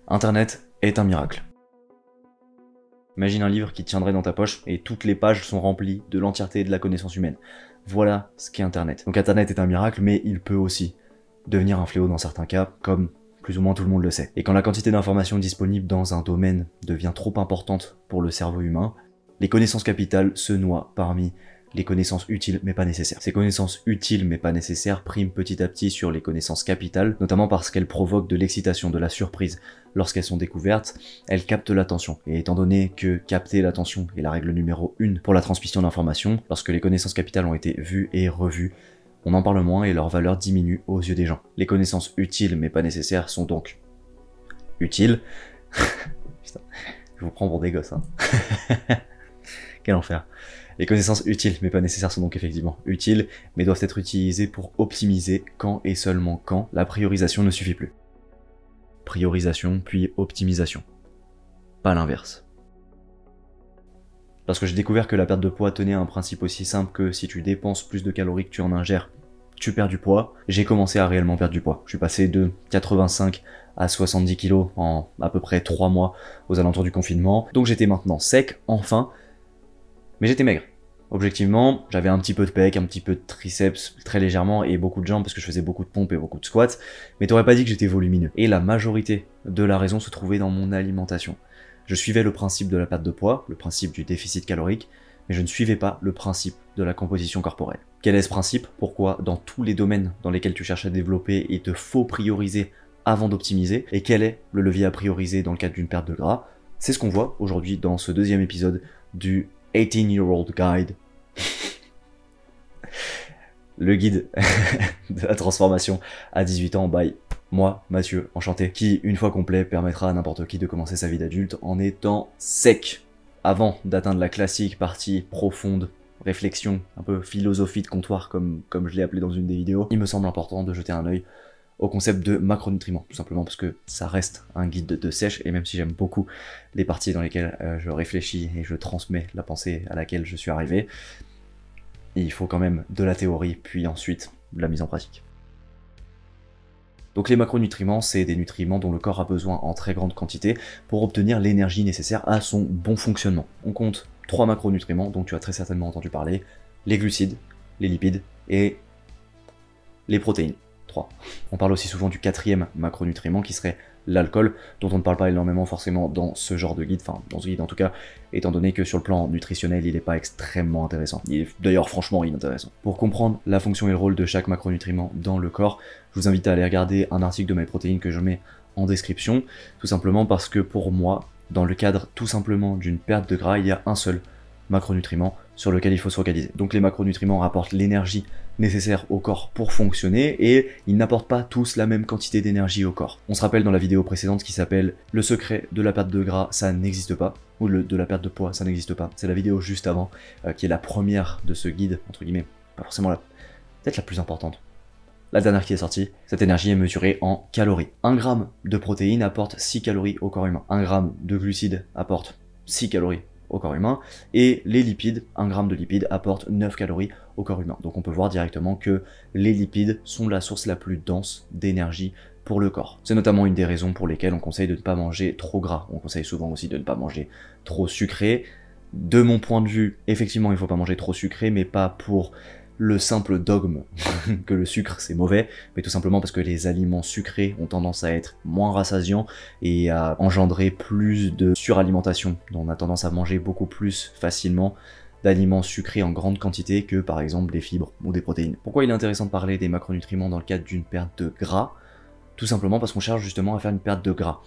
Internet est un miracle. Imagine un livre qui tiendrait dans ta poche et toutes les pages sont remplies de l'entièreté de la connaissance humaine. Voilà ce qu'est Internet. Donc Internet est un miracle, mais il peut aussi devenir un fléau dans certains cas, comme plus ou moins tout le monde le sait. Et quand la quantité d'informations disponibles dans un domaine devient trop importante pour le cerveau humain, les connaissances capitales se noient parmi les connaissances utiles mais pas nécessaires. Ces connaissances utiles mais pas nécessaires priment petit à petit sur les connaissances capitales, notamment parce qu'elles provoquent de l'excitation, de la surprise. Lorsqu'elles sont découvertes, elles captent l'attention. Et étant donné que capter l'attention est la règle numéro 1 pour la transmission d'informations, lorsque les connaissances capitales ont été vues et revues, on en parle moins et leur valeur diminue aux yeux des gens. Les connaissances utiles mais pas nécessaires sont donc utiles. Putain, je vous prends pour des gosses, hein. Quel enfer. Les connaissances utiles mais pas nécessaires sont donc effectivement utiles, mais doivent être utilisées pour optimiser quand et seulement quand la priorisation ne suffit plus. Priorisation puis optimisation. Pas l'inverse. Lorsque j'ai découvert que la perte de poids tenait à un principe aussi simple que si tu dépenses plus de calories que tu en ingères, tu perds du poids, j'ai commencé à réellement perdre du poids. Je suis passé de 85 à 70 kg en à peu près 3 mois aux alentours du confinement, donc j'étais maintenant sec, enfin, mais j'étais maigre. Objectivement, j'avais un petit peu de pec, un petit peu de triceps, très légèrement, et beaucoup de jambes parce que je faisais beaucoup de pompes et beaucoup de squats, mais t'aurais pas dit que j'étais volumineux. Et la majorité de la raison se trouvait dans mon alimentation. Je suivais le principe de la perte de poids, le principe du déficit calorique, mais je ne suivais pas le principe de la composition corporelle. Quel est ce principe? Pourquoi dans tous les domaines dans lesquels tu cherches à développer, il te faut prioriser avant d'optimiser? Et quel est le levier à prioriser dans le cadre d'une perte de gras? C'est ce qu'on voit aujourd'hui dans ce deuxième épisode du 18-year-old guide. Le guide de la transformation à 18 ans by moi, Mathieu, enchanté, qui, une fois complet, permettra à n'importe qui de commencer sa vie d'adulte en étant sec. Avant d'atteindre la classique partie profonde, réflexion, un peu philosophie de comptoir comme je l'ai appelé dans une des vidéos, il me semble important de jeter un œil au concept de macronutriments, tout simplement parce que ça reste un guide de sèche, et même si j'aime beaucoup les parties dans lesquelles je réfléchis et je transmets la pensée à laquelle je suis arrivé, il faut quand même de la théorie, puis ensuite de la mise en pratique. Donc les macronutriments, c'est des nutriments dont le corps a besoin en très grande quantité pour obtenir l'énergie nécessaire à son bon fonctionnement. On compte 3 macronutriments dont tu as très certainement entendu parler: les glucides, les lipides et les protéines. 3. On parle aussi souvent du 4e macronutriment qui serait l'alcool, dont on ne parle pas énormément forcément dans ce genre de guide, enfin dans ce guide en tout cas, étant donné que sur le plan nutritionnel il n'est pas extrêmement intéressant. Il est d'ailleurs franchement inintéressant. Pour comprendre la fonction et le rôle de chaque macronutriment dans le corps, je vous invite à aller regarder un article de MyProtein que je mets en description, tout simplement parce que pour moi, dans le cadre tout simplement d'une perte de gras, il y a un seul macronutriment sur lequel il faut se focaliser. Donc les macronutriments rapportent l'énergie nécessaire au corps pour fonctionner, et ils n'apportent pas tous la même quantité d'énergie au corps. On se rappelle dans la vidéo précédente qui s'appelle « Le secret de la perte de gras, ça n'existe pas », ou de la perte de poids, ça n'existe pas. C'est la vidéo juste avant, qui est la première de ce guide, entre guillemets, pas forcément peut-être la plus importante. La dernière qui est sortie, cette énergie est mesurée en calories. 1 gramme de protéines apporte 6 calories au corps humain. 1 gramme de glucides apporte 6 calories au corps humain, et les lipides, 1 gramme de lipides apporte 9 calories au corps humain. Donc on peut voir directement que les lipides sont la source la plus dense d'énergie pour le corps. C'est notamment une des raisons pour lesquelles on conseille de ne pas manger trop gras. On conseille souvent aussi de ne pas manger trop sucré. De mon point de vue, effectivement il ne faut pas manger trop sucré, mais pas pour le simple dogme que le sucre c'est mauvais, mais tout simplement parce que les aliments sucrés ont tendance à être moins rassasiants et à engendrer plus de suralimentation. On a tendance à manger beaucoup plus facilement d'aliments sucrés en grande quantité que par exemple des fibres ou des protéines. Pourquoi il est intéressant de parler des macronutriments dans le cadre d'une perte de gras? Tout simplement parce qu'on cherche justement à faire une perte de gras.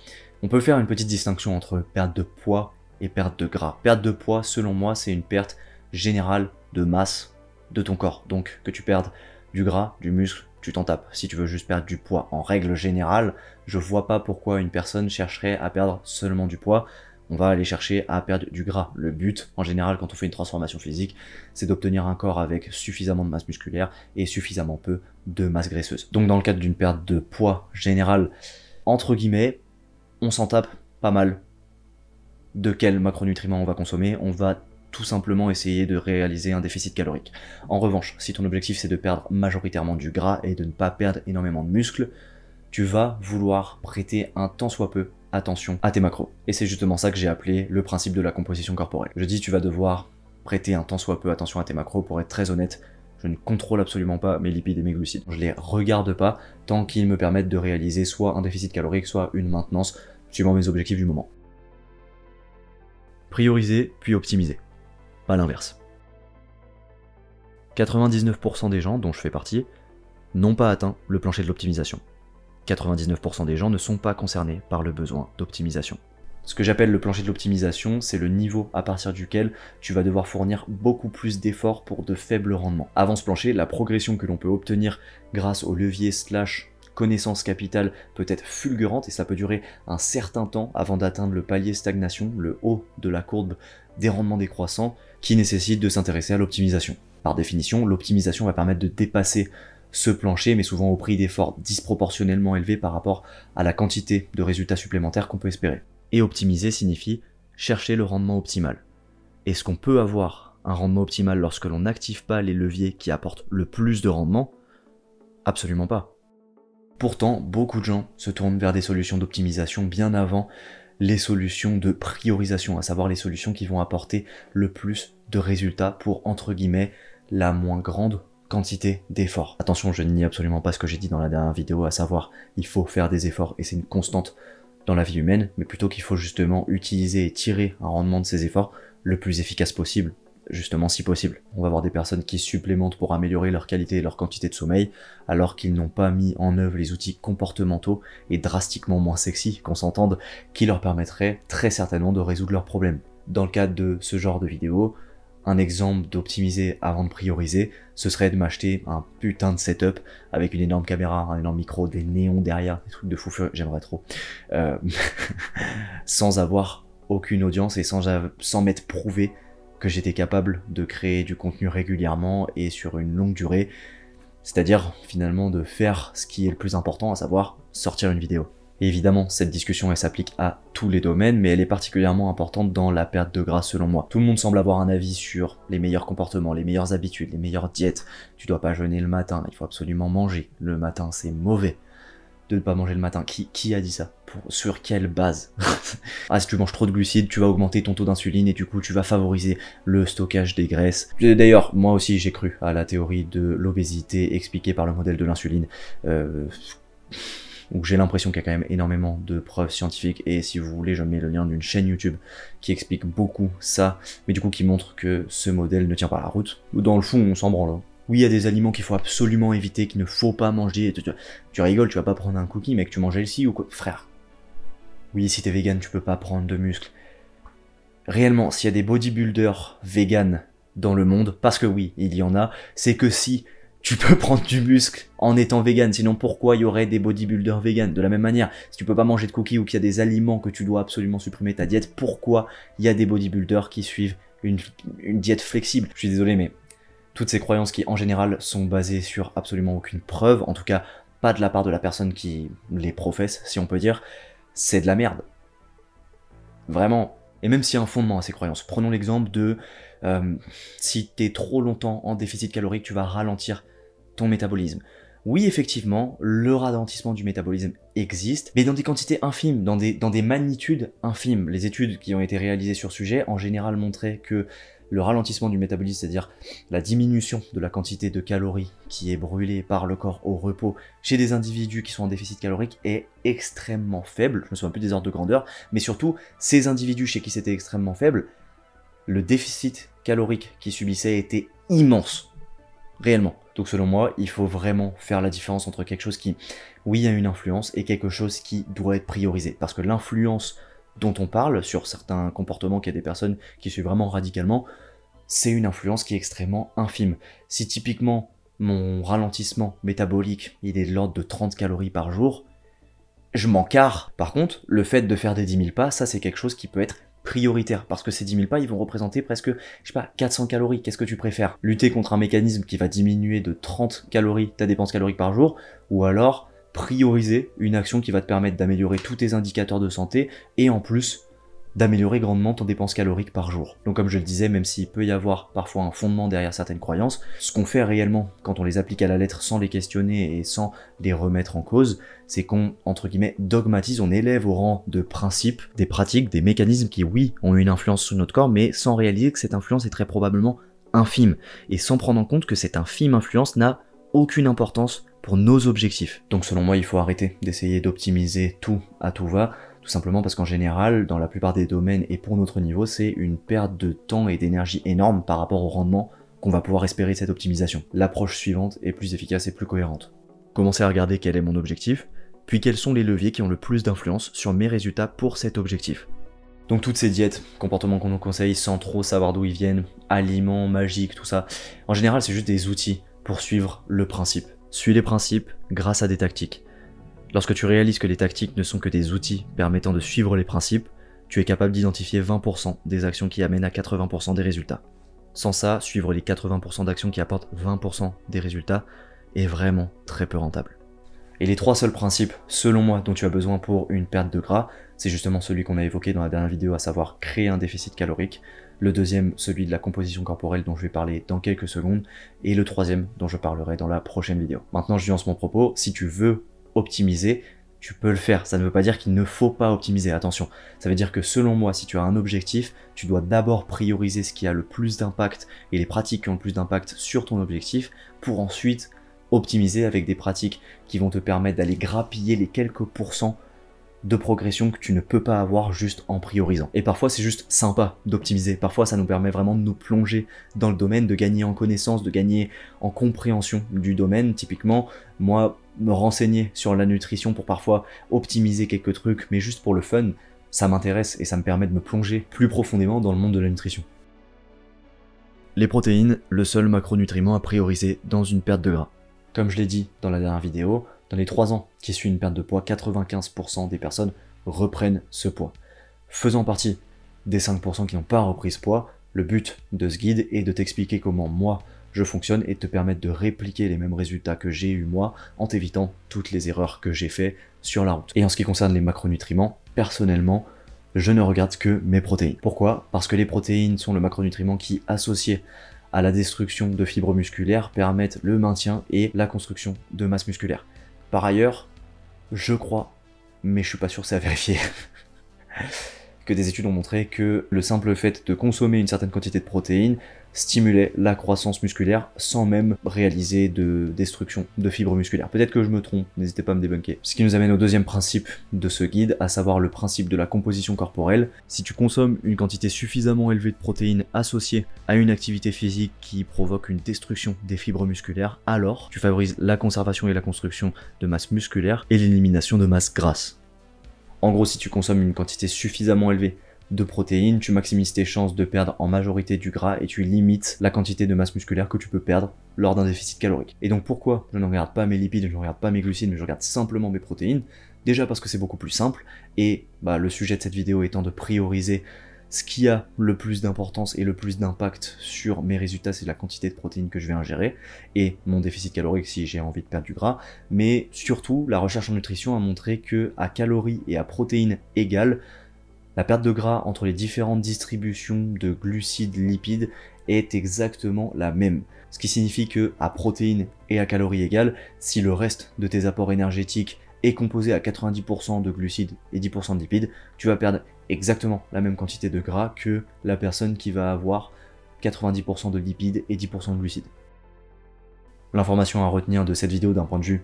On peut faire une petite distinction entre perte de poids et perte de gras. Perte de poids, selon moi, c'est une perte générale de masse de ton corps. Donc que tu perdes du gras, du muscle, tu t'en tapes. Si tu veux juste perdre du poids en règle générale, je vois pas pourquoi une personne chercherait à perdre seulement du poids. On va aller chercher à perdre du gras. Le but, en général, quand on fait une transformation physique, c'est d'obtenir un corps avec suffisamment de masse musculaire et suffisamment peu de masse graisseuse. Donc dans le cadre d'une perte de poids générale, entre guillemets, on s'en tape pas mal de quels macronutriments on va consommer. On va tout simplement essayer de réaliser un déficit calorique. En revanche, si ton objectif c'est de perdre majoritairement du gras et de ne pas perdre énormément de muscles, tu vas vouloir prêter un tant soit peu attention à tes macros. Et c'est justement ça que j'ai appelé le principe de la composition corporelle. Je dis tu vas devoir prêter un tant soit peu attention à tes macros. Pour être très honnête, je ne contrôle absolument pas mes lipides et mes glucides. Je les regarde pas tant qu'ils me permettent de réaliser soit un déficit calorique, soit une maintenance, suivant mes objectifs du moment. Prioriser, puis optimiser. Pas l'inverse. 99% des gens, dont je fais partie, n'ont pas atteint le plancher de l'optimisation. 99% des gens ne sont pas concernés par le besoin d'optimisation. Ce que j'appelle le plancher de l'optimisation, c'est le niveau à partir duquel tu vas devoir fournir beaucoup plus d'efforts pour de faibles rendements. Avant ce plancher, la progression que l'on peut obtenir grâce au levier / connaissance capitale peut être fulgurante et ça peut durer un certain temps avant d'atteindre le palier stagnation, le haut de la courbe des rendements décroissants, qui nécessite de s'intéresser à l'optimisation. Par définition, l'optimisation va permettre de dépasser ce plancher, mais souvent au prix d'efforts disproportionnellement élevés par rapport à la quantité de résultats supplémentaires qu'on peut espérer. Et optimiser signifie chercher le rendement optimal. Est-ce qu'on peut avoir un rendement optimal lorsque l'on n'active pas les leviers qui apportent le plus de rendement? Absolument pas. Pourtant, beaucoup de gens se tournent vers des solutions d'optimisation bien avant les solutions de priorisation, à savoir les solutions qui vont apporter le plus de résultats pour, entre guillemets, la moins grande quantité d'efforts. Attention, je ne nie absolument pas ce que j'ai dit dans la dernière vidéo, à savoir, il faut faire des efforts et c'est une constante dans la vie humaine, mais plutôt qu'il faut justement utiliser et tirer un rendement de ces efforts le plus efficace possible, justement si possible. On va voir des personnes qui supplémentent pour améliorer leur qualité et leur quantité de sommeil, alors qu'ils n'ont pas mis en œuvre les outils comportementaux et drastiquement moins sexy, qu'on s'entende, qui leur permettraient très certainement de résoudre leurs problèmes. Dans le cadre de ce genre de vidéo, un exemple d'optimiser avant de prioriser, ce serait de m'acheter un putain de setup avec une énorme caméra, un énorme micro, des néons derrière, des trucs de fou furieux, j'aimerais trop. Sans avoir aucune audience et sans m'être prouvé que j'étais capable de créer du contenu régulièrement et sur une longue durée, c'est-à-dire finalement de faire ce qui est le plus important, à savoir sortir une vidéo. Et évidemment, cette discussion, elle s'applique à tous les domaines, mais elle est particulièrement importante dans la perte de gras selon moi. Tout le monde semble avoir un avis sur les meilleurs comportements, les meilleures habitudes, les meilleures diètes. Tu dois pas jeûner le matin, il faut absolument manger. Le matin, c'est mauvais de ne pas manger le matin. Qui a dit ça? Sur quelle base? Ah, si tu manges trop de glucides, tu vas augmenter ton taux d'insuline et du coup, tu vas favoriser le stockage des graisses. D'ailleurs, moi aussi, j'ai cru à la théorie de l'obésité expliquée par le modèle de l'insuline. Où j'ai l'impression qu'il y a quand même énormément de preuves scientifiques, et si vous voulez je mets le lien d'une chaîne YouTube qui explique beaucoup ça, mais du coup qui montre que ce modèle ne tient pas la route. Dans le fond on s'en branle. Oui, il y a des aliments qu'il faut absolument éviter, qu'il ne faut pas manger. Tu rigoles, tu vas pas prendre un cookie mec, tu manges healthy ou quoi? Frère. Oui, si t'es vegan tu peux pas prendre de muscles. Réellement, s'il y a des bodybuilders vegan dans le monde, parce que oui, il y en a, c'est que si tu peux prendre du muscle en étant vegan, sinon pourquoi il y aurait des bodybuilders vegan? De la même manière, si tu peux pas manger de cookies ou qu'il y a des aliments que tu dois absolument supprimer de ta diète, pourquoi il y a des bodybuilders qui suivent une diète flexible? Je suis désolé, mais toutes ces croyances qui en général sont basées sur absolument aucune preuve, en tout cas pas de la part de la personne qui les professe, si on peut dire, c'est de la merde. Vraiment. Et même s'il y a un fondement à ces croyances, prenons l'exemple de si t'es trop longtemps en déficit calorique, tu vas ralentir ton métabolisme. Oui, effectivement, le ralentissement du métabolisme existe, mais dans des quantités infimes, dans des magnitudes infimes. Les études qui ont été réalisées sur ce sujet, en général, montraient que le ralentissement du métabolisme, c'est-à-dire la diminution de la quantité de calories qui est brûlée par le corps au repos chez des individus qui sont en déficit calorique, est extrêmement faible. Je me souviens plus des ordres de grandeur, mais surtout, ces individus chez qui c'était extrêmement faible, le déficit calorique qu'ils subissaient était immense. Réellement. Donc selon moi, il faut vraiment faire la différence entre quelque chose qui, oui, a une influence, et quelque chose qui doit être priorisé. Parce que l'influence dont on parle sur certains comportements qu'il y a des personnes qui suivent vraiment radicalement, c'est une influence qui est extrêmement infime. Si typiquement mon ralentissement métabolique il est de l'ordre de 30 calories par jour, je m'en carre. Par contre, le fait de faire des 10 000 pas, ça c'est quelque chose qui peut être prioritaire, parce que ces 10 000 pas, ils vont représenter presque, je sais pas, 400 calories. Qu'est-ce que tu préfères? Lutter contre un mécanisme qui va diminuer de 30 calories ta dépense calorique par jour, ou alors prioriser une action qui va te permettre d'améliorer tous tes indicateurs de santé, et en plus, d'améliorer grandement ton dépense calorique par jour. Donc comme je le disais, même s'il peut y avoir parfois un fondement derrière certaines croyances, ce qu'on fait réellement quand on les applique à la lettre sans les questionner et sans les remettre en cause, c'est qu'on, entre guillemets, dogmatise, on élève au rang de principes, des pratiques, des mécanismes qui, oui, ont une influence sur notre corps, mais sans réaliser que cette influence est très probablement infime, et sans prendre en compte que cette infime influence n'a aucune importance pour nos objectifs. Donc selon moi, il faut arrêter d'essayer d'optimiser tout à tout va, tout simplement parce qu'en général, dans la plupart des domaines et pour notre niveau, c'est une perte de temps et d'énergie énorme par rapport au rendement qu'on va pouvoir espérer de cette optimisation. L'approche suivante est plus efficace et plus cohérente. Commencer à regarder quel est mon objectif, puis quels sont les leviers qui ont le plus d'influence sur mes résultats pour cet objectif. Donc toutes ces diètes, comportements qu'on nous conseille sans trop savoir d'où ils viennent, aliments magiques, tout ça, en général c'est juste des outils pour suivre le principe. Suis les principes grâce à des tactiques. Lorsque tu réalises que les tactiques ne sont que des outils permettant de suivre les principes, tu es capable d'identifier 20% des actions qui amènent à 80% des résultats. Sans ça, suivre les 80% d'actions qui apportent 20% des résultats est vraiment très peu rentable. Et les 3 seuls principes, selon moi, dont tu as besoin pour une perte de gras, c'est justement celui qu'on a évoqué dans la dernière vidéo, à savoir créer un déficit calorique. Le deuxième, celui de la composition corporelle dont je vais parler dans quelques secondes. Et le troisième, dont je parlerai dans la prochaine vidéo. Maintenant, je nuance mon propos, si tu veux optimiser, tu peux le faire. Ça ne veut pas dire qu'il ne faut pas optimiser, attention. Ça veut dire que selon moi, si tu as un objectif, tu dois d'abord prioriser ce qui a le plus d'impact et les pratiques qui ont le plus d'impact sur ton objectif pour ensuite optimiser avec des pratiques qui vont te permettre d'aller grappiller les quelques pourcents de progression que tu ne peux pas avoir juste en priorisant. Et parfois c'est juste sympa d'optimiser, parfois ça nous permet vraiment de nous plonger dans le domaine, de gagner en connaissance, de gagner en compréhension du domaine. Typiquement, moi, me renseigner sur la nutrition pour parfois optimiser quelques trucs, mais juste pour le fun, ça m'intéresse et ça me permet de me plonger plus profondément dans le monde de la nutrition. Les protéines, le seul macronutriment à prioriser dans une perte de gras. Comme je l'ai dit dans la dernière vidéo, dans les 3 ans qui suivent une perte de poids, 95% des personnes reprennent ce poids. Faisant partie des 5% qui n'ont pas repris ce poids, le but de ce guide est de t'expliquer comment moi je fonctionne et de te permettre de répliquer les mêmes résultats que j'ai eu moi en t'évitant toutes les erreurs que j'ai fait sur la route. Et en ce qui concerne les macronutriments, personnellement, je ne regarde que mes protéines. Pourquoi? Parce que les protéines sont le macronutriment qui, associé à la destruction de fibres musculaires, permettent le maintien et la construction de masse musculaire. Par ailleurs, je crois, mais je suis pas sûr que c'est à vérifier, que des études ont montré que le simple fait de consommer une certaine quantité de protéines stimulait la croissance musculaire sans même réaliser de destruction de fibres musculaires. Peut-être que je me trompe, n'hésitez pas à me débunker. Ce qui nous amène au deuxième principe de ce guide, à savoir le principe de la composition corporelle. Si tu consommes une quantité suffisamment élevée de protéines associée à une activité physique qui provoque une destruction des fibres musculaires, alors tu favorises la conservation et la construction de masse musculaire et l'élimination de masse grasse. En gros, si tu consommes une quantité suffisamment élevée de protéines, tu maximises tes chances de perdre en majorité du gras et tu limites la quantité de masse musculaire que tu peux perdre lors d'un déficit calorique. Et donc pourquoi je ne regarde pas mes lipides, je ne regarde pas mes glucides, mais je regarde simplement mes protéines? Déjà parce que c'est beaucoup plus simple, et le sujet de cette vidéo étant de prioriser ce qui a le plus d'importance et le plus d'impact sur mes résultats, c'est la quantité de protéines que je vais ingérer et mon déficit calorique si j'ai envie de perdre du gras. Mais surtout, la recherche en nutrition a montré que à calories et à protéines égales, la perte de gras entre les différentes distributions de glucides, lipides est exactement la même. Ce qui signifie que à protéines et à calories égales, si le reste de tes apports énergétiques est composé à 90% de glucides et 10% de lipides, tu vas perdre exactement la même quantité de gras que la personne qui va avoir 90% de lipides et 10% de glucides. L'information à retenir de cette vidéo d'un point de vue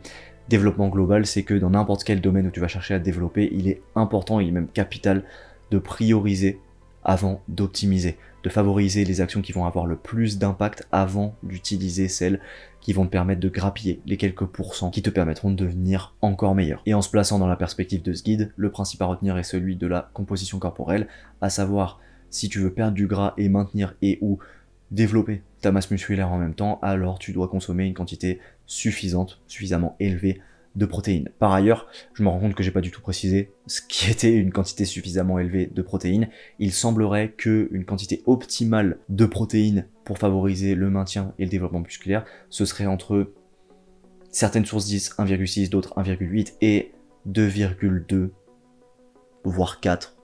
développement global, c'est que dans n'importe quel domaine où tu vas chercher à te développer, il est important, il est même capital de prioriser avant d'optimiser, de favoriser les actions qui vont avoir le plus d'impact avant d'utiliser celles qui vont te permettre de grappiller les quelques pourcents qui te permettront de devenir encore meilleur. Et en se plaçant dans la perspective de ce guide, le principe à retenir est celui de la composition corporelle, à savoir si tu veux perdre du gras et maintenir et ou développer ta masse musculaire en même temps, alors tu dois consommer une quantité suffisante, suffisamment élevée de protéines. Par ailleurs, je me rends compte que j'ai pas du tout précisé ce qui était une quantité suffisamment élevée de protéines. Il semblerait qu'une quantité optimale de protéines pour favoriser le maintien et le développement musculaire, ce serait entre certaines sources disent 1,6, d'autres 1,8 et 2,2 voire 4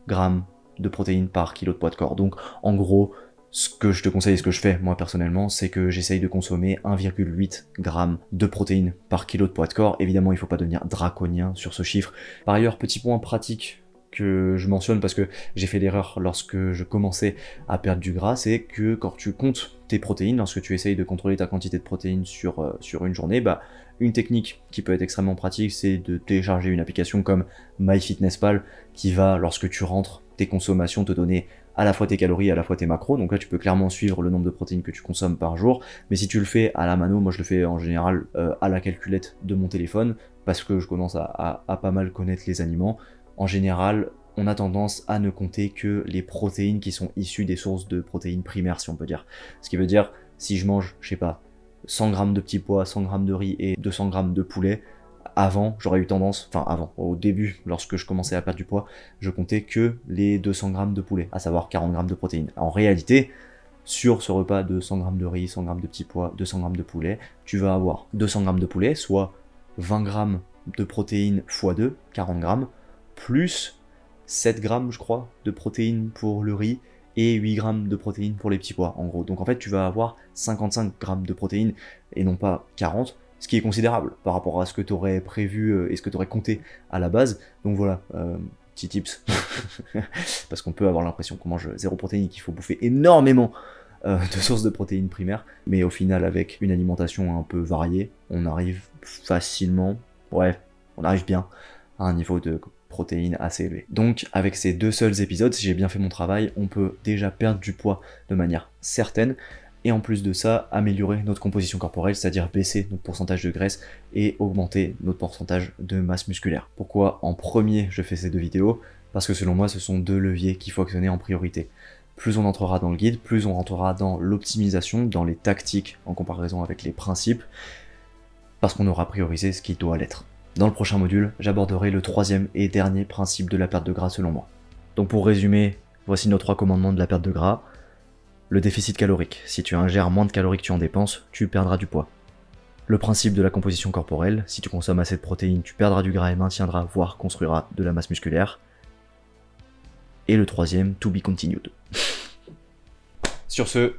grammes de protéines par kilo de poids de corps. Donc en gros, ce que je te conseille et ce que je fais moi personnellement, c'est que j'essaye de consommer 1,8 g de protéines par kilo de poids de corps. Évidemment, il ne faut pas devenir draconien sur ce chiffre. Par ailleurs, petit point pratique que je mentionne parce que j'ai fait l'erreur lorsque je commençais à perdre du gras, c'est que quand tu comptes tes protéines, lorsque tu essayes de contrôler ta quantité de protéines sur une journée, une technique qui peut être extrêmement pratique, c'est de télécharger une application comme MyFitnessPal qui va, lorsque tu rentres tes consommations, te donner à la fois tes calories, à la fois tes macros. Donc là, tu peux clairement suivre le nombre de protéines que tu consommes par jour. Mais si tu le fais à la mano, moi je le fais en général à la calculette de mon téléphone parce que je commence à pas mal connaître les aliments. En général, on a tendance à ne compter que les protéines qui sont issues des sources de protéines primaires, si on peut dire. Ce qui veut dire, si je mange, je sais pas, 100 g de petits pois, 100 g de riz et 200 g de poulet, j'aurais eu tendance, au début, lorsque je commençais à perdre du poids, je comptais que les 200 g de poulet, à savoir 40 g de protéines. En réalité, sur ce repas de 100 g de riz, 100 g de petits pois, 200 g de poulet, tu vas avoir 200 g de poulet, soit 20 g de protéines x 2, 40 g, plus 7 g, je crois, de protéines pour le riz, et 8 g de protéines pour les petits pois, en gros. Donc en fait, tu vas avoir 55 g de protéines, et non pas 40, ce qui est considérable par rapport à ce que tu aurais prévu et ce que tu aurais compté à la base. Donc voilà, petit tips, parce qu'on peut avoir l'impression qu'on mange zéro protéine, qu'il faut bouffer énormément de sources de protéines primaires, mais au final, avec une alimentation un peu variée, on arrive facilement, on arrive bien à un niveau de protéines assez élevé. Donc avec ces 2 seuls épisodes, si j'ai bien fait mon travail, on peut déjà perdre du poids de manière certaine, et en plus de ça, améliorer notre composition corporelle, c'est-à-dire baisser notre pourcentage de graisse et augmenter notre pourcentage de masse musculaire. Pourquoi en premier je fais ces 2 vidéos? Parce que selon moi, ce sont 2 leviers qu'il faut actionner en priorité. Plus on entrera dans le guide, plus on rentrera dans l'optimisation, dans les tactiques en comparaison avec les principes, parce qu'on aura priorisé ce qui doit l'être. Dans le prochain module, j'aborderai le 3e et dernier principe de la perte de gras selon moi. Donc pour résumer, voici nos 3 commandements de la perte de gras. Le déficit calorique. Si tu ingères moins de calories que tu en dépenses, tu perdras du poids. Le principe de la composition corporelle. Si tu consommes assez de protéines, tu perdras du gras et maintiendras, voire construiras de la masse musculaire. Et le 3e, to be continued. Sur ce,